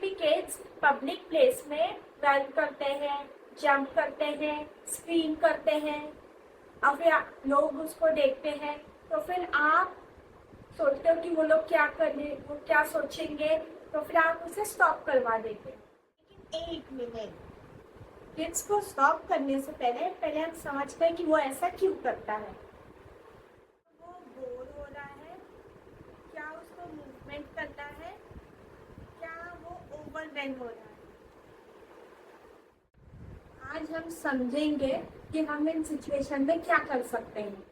भी kids public place में run करते हैं, जंप करते हैं, स्क्रीम करते हैं और फिर लोग उसको देखते हैं, तो फिर आप सोचते हो कि वो लोग क्या करने, वो क्या सोचेंगे, तो फिर आप उसे स्टॉप करवा देंगे। लेकिन एक मिनट, किड्स को स्टॉप करने से पहले पहले हम समझते हैं कि वो ऐसा क्यों करता है। वो बोर हो रहा है, क्या उसको मूवमेंट करना है, क्या वो ओवरवेल हो रहा है। आज हम समझेंगे कि हम इन सिचुएशन में क्या कर सकते हैं।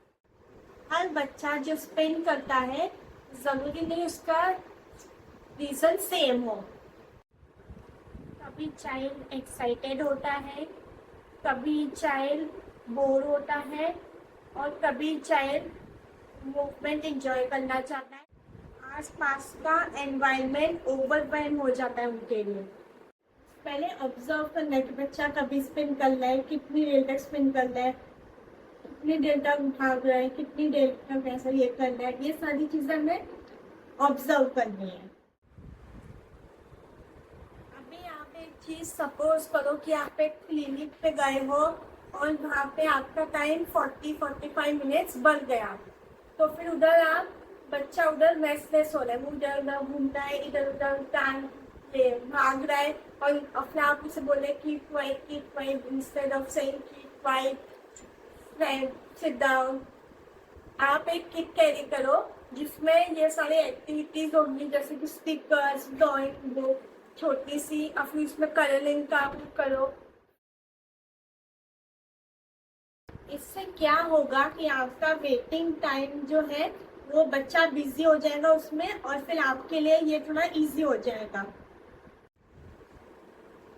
हर बच्चा जो स्पेंड करता है, जरूरी नहीं उसका रीजन सेम हो। कभी चाइल्ड एक्साइटेड होता है, कभी चाइल्ड बोर होता है और कभी चाइल्ड मूवमेंट एंजॉय करना चाहता है। आसपास का एनवायरनमेंट ओवरवेलम हो जाता है उनके लिए। पहले ऑब्जर्व करना है कि बच्चा कभी स्पिन कर रहा है, कितनी देर तक स्पिन कर रहा है, कितनी देर तक भाग रहा है, कितनी देर तक ऐसा ये कर रहा है। ये सारी चीजें हमें ऑब्जर्व करनी है। अभी आप एक चीज सपोज करो कि आप एक क्लिनिक पे गए हो और वहाँ पे आपका टाइम 40-45 मिनट्स बढ़ गया, तो फिर उधर आप बच्चा उधर रेस्टलेस हो रहा है, वो उधर उधर घूम रहा है, इधर उधर टांग ले भाग रहा है और अपने आप उसे बोले keep quiet instead of saying keep quiet, sit down. आप एक किट कैरी करो जिसमें ये सारी एक्टिविटीज होंगी, जैसे कि स्टिकर्स, ड्राइंग बुक, छोटी सी, और फिर इसमें कलरिंग का करो। इससे क्या होगा कि आपका वेटिंग टाइम जो है वो बच्चा बिजी हो जाएगा उसमें, और फिर आपके लिए ये थोड़ा इजी हो जाएगा।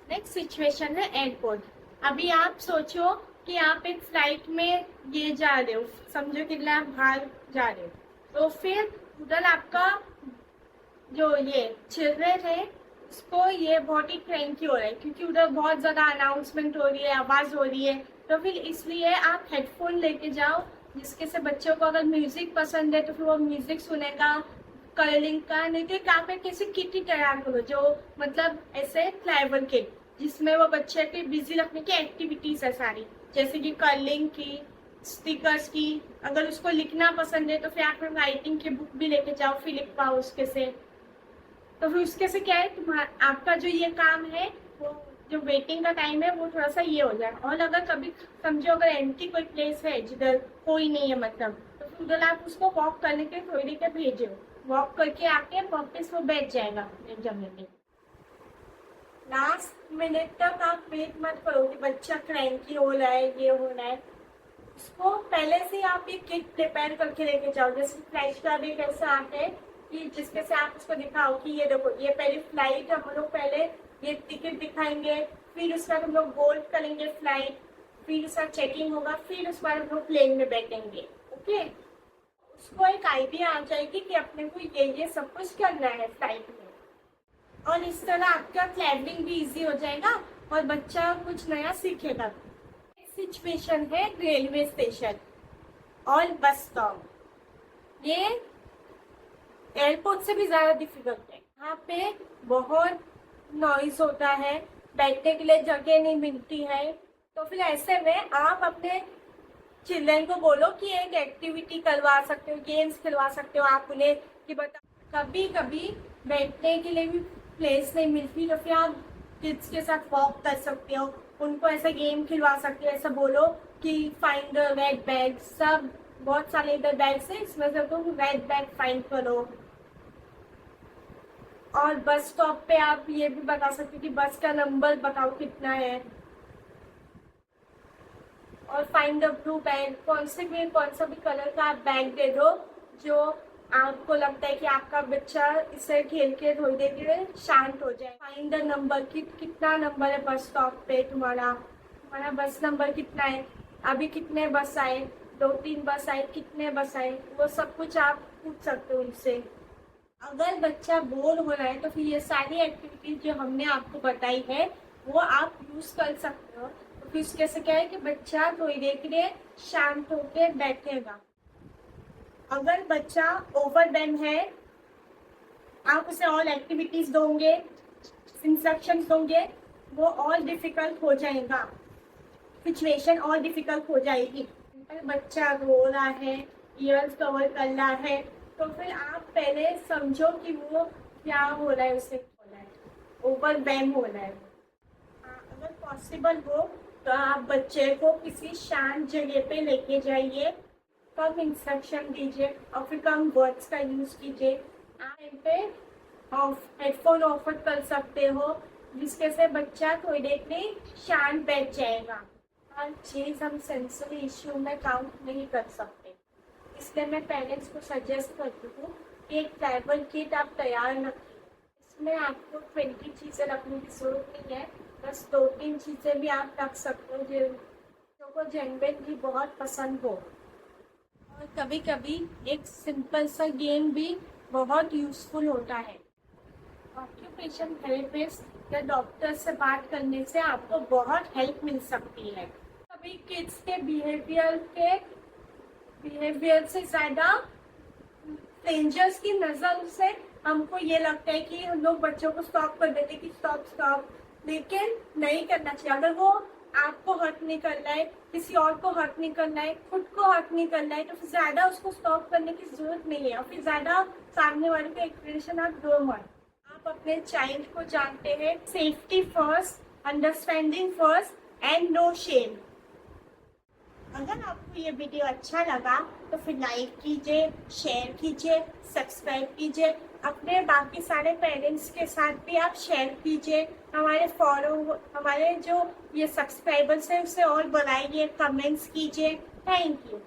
नेक्स्ट सिचुएशन है एयरपोर्ट। अभी आप सोचो कि आप एक फ्लाइट में ये जा रहे हो, समझो कि आप बाहर जा रहे हो, तो फिर उधर आपका जो ये चिल्ड्रन है उसको ये बहुत ही क्रैंकी हो रहा है, क्योंकि उधर बहुत ज़्यादा अनाउंसमेंट हो रही है, आवाज़ हो रही है। तो फिर इसलिए आप हेडफोन लेके जाओ, जिसके से बच्चों को अगर म्यूजिक पसंद है तो फिर वो म्यूजिक सुनेगा, कलरिंग का। नहीं तो आप एक ऐसी किट तैयार करो जो मतलब ऐसे क्लेवर किट, जिसमें वो बच्चे के बिजी रखने की एक्टिविटीज है सारी, जैसे कि कलरिंग की, स्टिकर्स की। अगर उसको लिखना पसंद है तो फिर आप राइटिंग की बुक भी लेके जाओ, फिर लिख पाओ उसके से। तो फिर उसके से क्या है, आपका जो ये काम है वो जो वेटिंग का टाइम है वो थोड़ा सा ये हो जाए। और अगर कभी समझो अगर एम्प्टी कोई प्लेस है जिधर कोई नहीं है मतलब, तो फिर उधर आप उसको वॉक करने के थोड़ी देर भेजो, वॉक करके आके वापस वो बैठ जाएगा एक जगह पे। लास्ट मिनट तक आप वेट मत करो कि बच्चा क्रैंकी हो रहा है, ये हो रहा है। उसको पहले से आप एक किट प्रिपेयर करके लेके जाओ, जैसे फ्लैश का भी कैसा आता है कि जिसके से आप उसको दिखाओ कि ये देखो ये पहली फ्लाइट, हम लोग पहले ये टिकट दिखाएंगे, फिर उसके बाद हम लोग बोर्ड करेंगे फ्लाइट, फिर उसका चेकिंग होगा, फिर उसके बाद हम लोग प्लेन में बैठेंगे। ओके, उसको एक आइडिया आ जाएगी कि अपने को ये सब कुछ करना है फ्लाइट में, और इस तरह आपका क्लैबिंग भी इजी हो जाएगा और बच्चा कुछ नया सीखेगा। सिचुएशन है रेलवे स्टेशन और बस स्टॉप। ये एयरपोर्ट से भी ज्यादा डिफिकल्ट है। यहाँ पे बहुत नॉइज होता है, बैठने के लिए जगह नहीं मिलती है। तो फिर ऐसे में आप अपने चिल्ड्रन को बोलो कि एक एक्टिविटी करवा सकते हो, गेम्स खिलवा सकते हो आप उन्हें, कि बता कभी कभी बैठने के लिए भी प्लेस नहीं मिलती, तो फिर आप किड्स के साथ वॉक कर सकते हो, उनको ऐसा गेम खिलवा सकते हो। ऐसा बोलो कि फाइंड द रेड बैग, सब बहुत सारे इधर बैग्स है, इसमें से तुम रेड बैग फाइंड करो। और बस स्टॉप पे आप ये भी बता सकते हो कि बस का नंबर बताओ कितना है। और फाइंड द ब्लू बैग, कौन सा भी कलर का आप बैग दे दो जो आपको लगता है कि आपका बच्चा इसे खेल के थोड़ी देर के लिए शांत हो जाए। फाइंड द नंबर, कितना नंबर है बस स्टॉप पे, तुम्हारा बस नंबर कितना है, अभी कितने बस आए, 2-3 बस आए, कितने बस आए, वो सब कुछ आप पूछ सकते हो उनसे। अगर बच्चा बोर हो रहा है तो फिर ये सारी एक्टिविटीज जो हमने आपको बताई है वो आप यूज कर सकते हो। तो फिर इसके से क्या है कि बच्चा थोड़ी देर के लिए शांत होकर बैठेगा। अगर बच्चा ओवरवेल्म है, आप उसे और एक्टिविटीज दोगे, इंस्ट्रक्शंस होंगे वो और डिफिकल्ट हो जाएगा, सिचुएशन और डिफिकल्ट हो जाएगी। बच्चा रो रहा है, ईयर्स कवर कर रहा है, तो फिर आप पहले समझो कि वो क्या हो रहा है, उसे हो रहा है, ओवरवेम हो रहा है। अगर पॉसिबल हो तो आप बच्चे को किसी शांत जगह पे लेके जाइए, कम इंस्ट्रक्शन दीजिए और फिर कम वर्ड्स का यूज कीजिए। आप इन पे हेडफोन ऑफर कर सकते हो, जिसके से बच्चा थोड़ी देर में शांत बैठ जाएगा। हर चीज़ हम सेंसरी इश्यू में काउंट नहीं कर सकते, इसलिए मैं पेरेंट्स को सजेस्ट करती हूँ कि एक ट्रैवल किट आप तैयार रखें। इसमें आपको 20 चीज़ें रखने की जरूरत नहीं है, बस 2-3 चीज़ें भी आप रख सकते हो जो बच्चों को जेनविनली बहुत पसंद हो। और कभी कभी एक सिंपल सा गेम भी बहुत यूज़फुल होता है। ऑक्यूपेशन थेरेपिस्ट या डॉक्टर से बात करने से आपको बहुत हेल्प मिल सकती है। कभी किड्स के बिहेवियर से ज़्यादा स्ट्रेंजर्स की नज़र से हमको ये लगता है कि हम लोग बच्चों को स्टॉप कर देते कि स्टॉप स्टॉप, लेकिन नहीं करना चाहिए। अगर वो आपको हर्ट नहीं करना है, किसी और को हर्ट नहीं करना है, खुद को हर्ट नहीं करना है, तो फिर ज़्यादा उसको स्टॉप करने की ज़रूरत नहीं है और फिर ज़्यादा सामने वाले को एक्सप्रेशन आप दो मत। आप अपने चाइल्ड को जानते हैं, safety first, understanding first and no shame. अगर आपको ये वीडियो अच्छा लगा तो फिर लाइक कीजिए, शेयर कीजिए, सब्सक्राइब कीजिए। अपने बाकी सारे पेरेंट्स के साथ भी आप शेयर कीजिए। हमारे जो ये सब्सक्राइबर्स हैं उसे और बढ़ाइए, कमेंट्स कीजिए। Thank you.